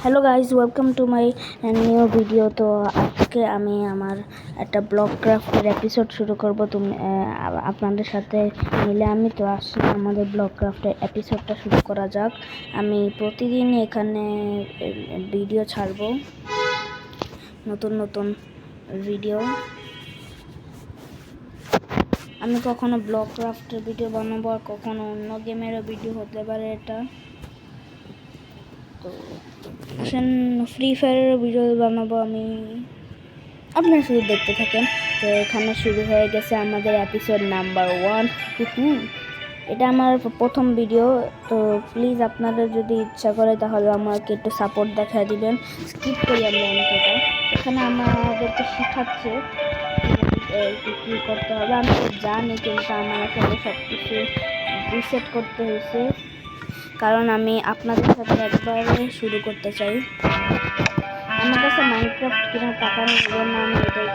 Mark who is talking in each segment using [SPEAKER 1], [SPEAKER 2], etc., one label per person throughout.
[SPEAKER 1] Hello guys, welcome to my new video. তো আজকে আমি আমার একটা ব্লগ ক্রাফটের এপিসোড শুরু করব আপনাদের সাথে মিলে। আমি তো আসলে আমাদের ব্লগ ক্রাফটের এপিসোডটা শুরু করা যাক। আমি প্রতিদিন এখানে ভিডিও ছাড়ব, নতুন নতুন ভিডিও। আমি কখনো ব্লগ ক্রাফটের ভিডিও বানাবো, আর কখনো অন্য গেমেরও ভিডিও হতে পারে এটা। তো ফ্রি ফায়ারের ভিডিও বানাবো আমি, আপনারা শুধু দেখতে থাকেন। তো এখানে শুরু হয়ে গেছে আমাদের এপিসোড নাম্বার 1। এটা আমার প্রথম ভিডিও, তো প্লিজ আপনাদের যদি ইচ্ছা করে তাহলে আমাকে একটু সাপোর্ট দেখা দিবেন। স্কিপ করি আমরা অন্তত। এখানে আমাদেরকে শেখাচ্ছে কী করতে হবে। আমি তো জানি, কিন্তু আমার আসলে সব কিছু রিসেট করতে হয়েছে, কারণ আমি আপনাদের সাথে একবারে শুরু করতে চাই। আমার কাছে মাইনক্রাফট কেনার টাকা নেই, জন্য আমি এটাই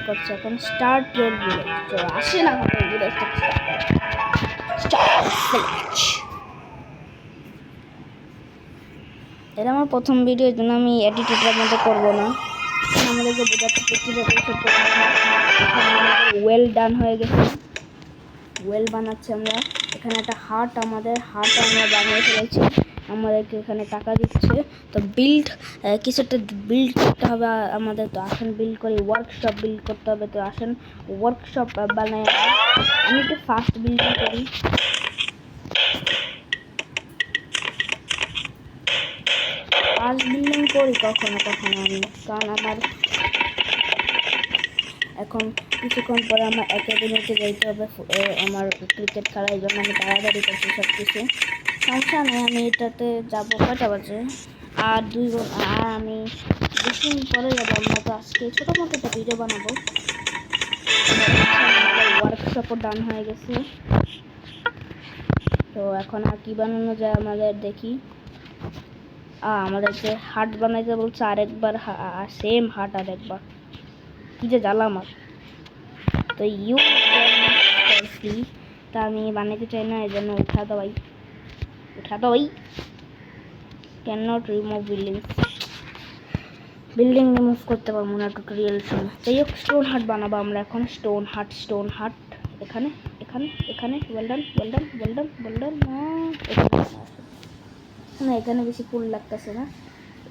[SPEAKER 1] করছি এখন। Start your village. তো আসেন আমাদের ভিলেজটা এটা আমার প্রথম ভিডিও, এই জন্য আমি এডিটের মধ্যে করবো না। আমাদেরকে বোঝাচ্ছে কীভাবে ওয়েল ডান হয়ে গেছে, ওয়েল বানাচ্ছি আমরা। এখানে একটা হার্ট, আমাদের হার্ট আমরা বানিয়ে ফেলেছি। আমাদেরকে এখানে টাকা দিচ্ছে। তো কিছু একটা বিল্ড করতে হবে আমাদের। তো আসেন বিল্ড করি, ওয়ার্কশপ বিল্ড করতে হবে। তো আসেন ওয়ার্কশপ বানাই। আমি একটু ফাস্ট বিল্ডিং করি। কখনো কখনো আমি, কারণ আমার এখন কিছুক্ষণ পরে আমার একাডেমিতে যেতে হবে আমার ক্রিকেট খেলার জন্য। আমি তাড়াতাড়ি করছি সব কিছু, সমস্যা নেই। আমি এটাতে যাবো কয়টা বাজে, আর আমি 2 দিন পরে যাবো। আমরা তো আজকে ছোটো মতো একটা ভিডিও বানাবো। ওয়ার্কশপও ডান হয়ে গেছে। তো এখন আর কি বানানো যায় আমাদের দেখি। আমাদেরকে হার্ট বানাইতে বলছে আরেকবার, সেম হার্ট আরেকবার। কি যে জ্বালা আমার। তো তা আমি বানাইতে চাই না, এই জন্য উঠা দেওয়াই can not remove building remove করতে পারবো না টিউটোরিয়াল সময়। যাই হোক, স্টোন হার্ট বানাবো আমরা এখন। স্টোন হার্ট এখানে এখানে এখানে ওয়েলডান না, এখানে বেশি ফুল লাগতেছে না।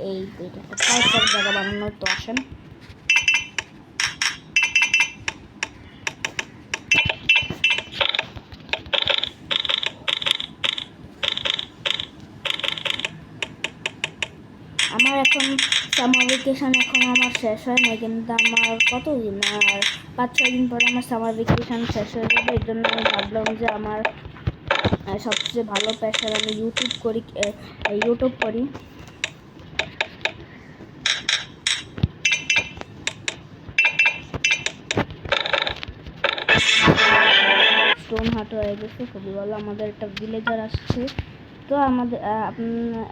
[SPEAKER 1] এই এটা একটা পারফেক্ট জায়গা বানানোর। তো আসেন আমার এখন সামার ভ্যাকেশন এখন আমার শেষ হয় না, কিন্তু আমার কতদিন, আর 5-6 দিন পরে আমার সামার ভ্যাকেশন শেষ হয়ে যাবে। এর জন্য আমি ভাবলাম যে আমার সবচেয়ে ভালো প্যাশন আমি ইউটিউব করি। স্টোন হার্ট হয়ে গেছে, খুবই ভালো। আমাদের একটা ভিলেজার আসছে। তো আমাদের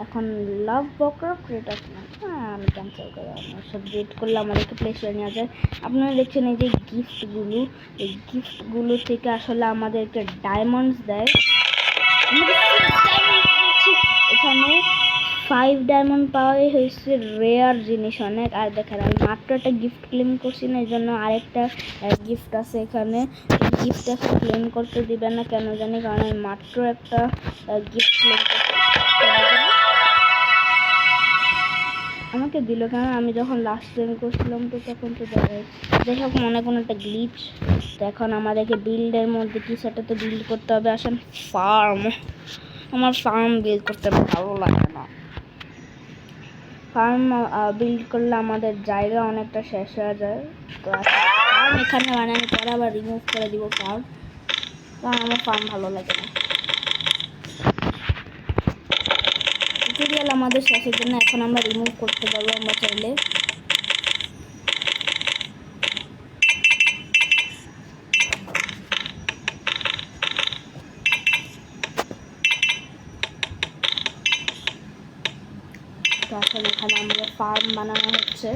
[SPEAKER 1] এখন লাভ বকরা ক্রেট আছে না, আমি ক্যান্সেল করে আমার সব রেড করলে আমাদেরকে প্লেসে নেওয়া যায়। আপনারা দেখছেন এই যে গিফটগুলো থেকে আসলে আমাদেরকে ডায়মন্ডস দেয়। এখানে 5 ডায়মন্ড পাওয়াই হয়েছে রেয়ার জিনিস অনেক। আর দেখেন আমি মাত্র একটা গিফট ক্লেম করছি না, এই জন্য আরেকটা গিফট আছে এখানে। গিফট এখন ক্লেম করতে দিবে না কেন জানি, কারণ আমি মাত্র একটা গিফট ক্লেম আমাকে দিল কেন। আমি যখন লাস্ট ক্লেম করছিলাম তো তখন তো যাই হোক, মনে কোনো একটা গ্লিচ। তো এখন আমাদেরকে বিল্ডের মধ্যে কিছু একটা তো বিল্ড করতে হবে। আসেন ফার্ম। আমার ফার্ম বিল্ড করতে ভালো লাগে না। ফার্ম বিল্ড করলে আমাদের জায়গা অনেকটা শেষ হয়ে যায়। তো ফার্ম এখানে বানানোর পরে আবার রিমুভ করে দিব ফার্ম, কারণ আমার ফার্ম ভালো লাগে না। টিউটোরিয়াল আমাদের শেষের জন্য এখন আমরা রিমুভ করতে পারবো আমরা চাইলে। তো আসলে এখানে আমাদের ফার্ম বানানো হচ্ছে।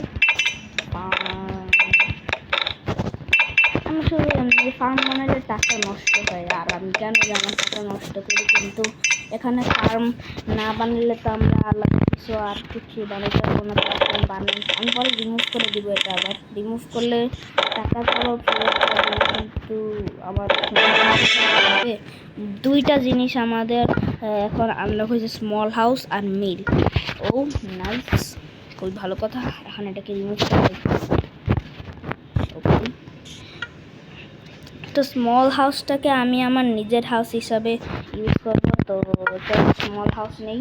[SPEAKER 1] আমি শুধু এমনি ফার্ম বানালে টাকা নষ্ট হয়, আর আমি কেন যে আমার টাকা নষ্ট করি, কিন্তু এখানে ফার্ম না বানালে তো আমরা আলাদা কিছু আর কিছু বানাইতে পারবো না। তারপর বানাই আমি পরে রিমুভ করে দিব, এটা আবার রিমুভ করলে টাকা তো আবার ফেরত পাবো না, কিন্তু আমার দুইটা জিনিস আমাদের এখন আনলক হয়েছে, স্মল হাউস আর মিল। ও নাইস, খুব ভালো কথা। এখন এটাকে রিমুভ করে ওকে। তো স্মল হাউসটাকে আমি আমার নিজের হাউস হিসাবে ইউজ করবো, তো স্মল হাউস নেই,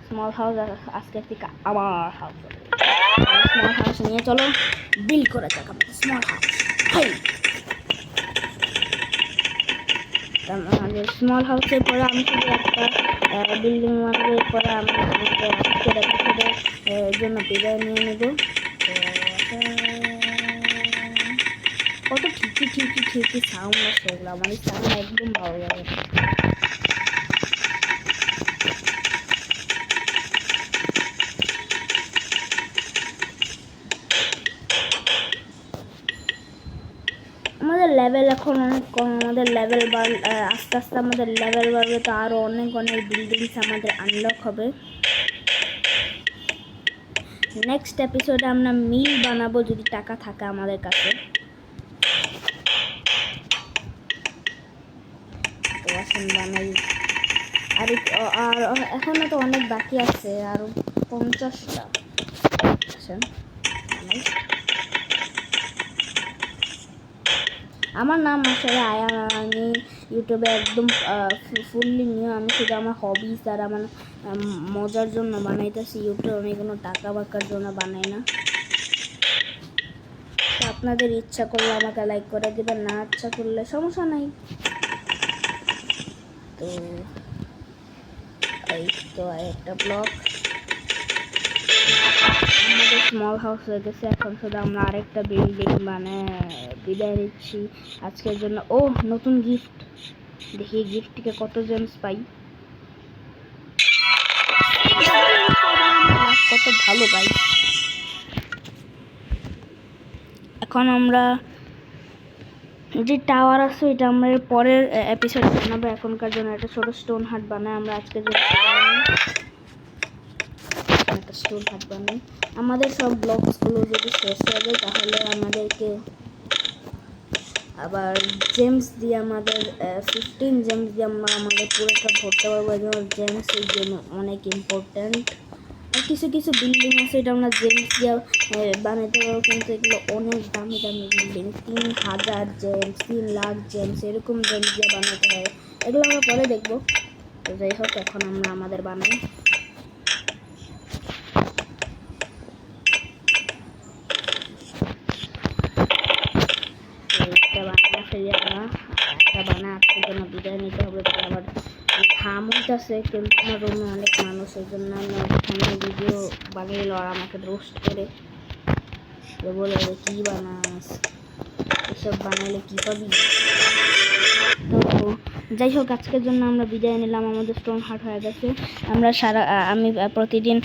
[SPEAKER 1] স্মল হাউস আজকে থেকে আমার হাউস। স্মল হাউস নিয়ে চলো বিল্ড করা যাক আমাদের স্মল হাউস। আমাদের স্মল হাউসের পরে আমি শুধু একটা বিল্ডিং বানাবো, এরপরে আমি আজকের এপিসোডের জন্য বিদায় নিয়ে নেব। কত ঠিকই সাউন্ড আসছে, এগুলো আমার এই সাউন্ড একদম ভালো লাগে। আমাদের লেভেল এখন অনেক কম, আমাদের লেভেল আস্তে আস্তে আমাদের লেভেল বাড়বে, তো আরও অনেক বিল্ডিংস আমাদের আনলক হবে। নেক্সট এপিসোডে আমরা মিল বানাবো যদি টাকা থাকে আমাদের কাছে। তো আসেন বানাই, আর এখনো তো অনেক বাকি আছে, আরো 50টা। আসেন আমার নাম আসলে আয়ান, আমি ইউটিউবে একদম ফুললি নিউ। আমি শুধু আমার হবিস আর আমার মজার জন্য বানাইতেছি ইউটিউবে, আমি কোনো টাকা বাকার জন্য বানাই না। আপনাদের ইচ্ছা করলে আমাকে লাইক করে দেবেন, না ইচ্ছা করলে সমস্যা নাই। তো এই তো একটা ব্লগ আমাদের স্মল হাউস হয়ে গেছে, এখন শুধু আমরা আরেকটা বিল্ডিং বিদায় নিচ্ছি আজকের জন্য। ও নতুন গিফট, দেখি গিফট থেকে কত জেমস পাই। কত ভালো পাই। এখন আমরা যে টাওয়ার আছে এটা আমরা পরের এপিসোডে বানাবো, এখনকার জন্য একটা ছোট স্টোন হাট বানাই আমরা আজকের জন্য। একটা স্টোন হাট বানাই, আমাদের সব ব্লকসগুলো যদি শেষ হয়ে যায় তাহলে আমাদেরকে আবার জেমস দিয়ে আমাদের 15 জেমস দিয়ে আমরা আমাদের পুরোটা ভরতে পারবো। যেমন জেমস এই জন্য অনেক ইম্পর্ট্যান্ট। আর কিছু বিল্ডিং আছে এটা আমরা জেমস দিয়ে বানাতে পারবো, কিন্তু এগুলো অনেক দামি বিল্ডিং, 3000 জেমস, 3 লাখ জেমস, এরকম জেমস দিয়ে বানাতে হয়। এগুলো আমরা পরে দেখবো। তো যাই হোক, এখন আমরা আমাদের বানাই। আজকের জন্য বিদায় নিতে হবে। আবার ঘাম হইতেছে, কিন্তু আমার রুমে অনেক মানুষ, এই জন্য আমি ওখানে ভিডিও বানিয়ে আর আমাকে রোস্ট করে বলে কি বানাস, এসব বানাইলে কি পাবি। তো যাই হোক, আজকের জন্য আমরা বিদায় নিলাম। আমাদের স্টোন হার্ট হয়ে গেছে। আমি প্রতিদিন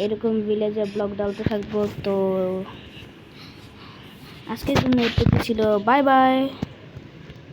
[SPEAKER 1] এরকম ভিলেজে ব্লগ ডালতে থাকবো। তো আজকের জন্য এটুকু ছিল, বাই বাই।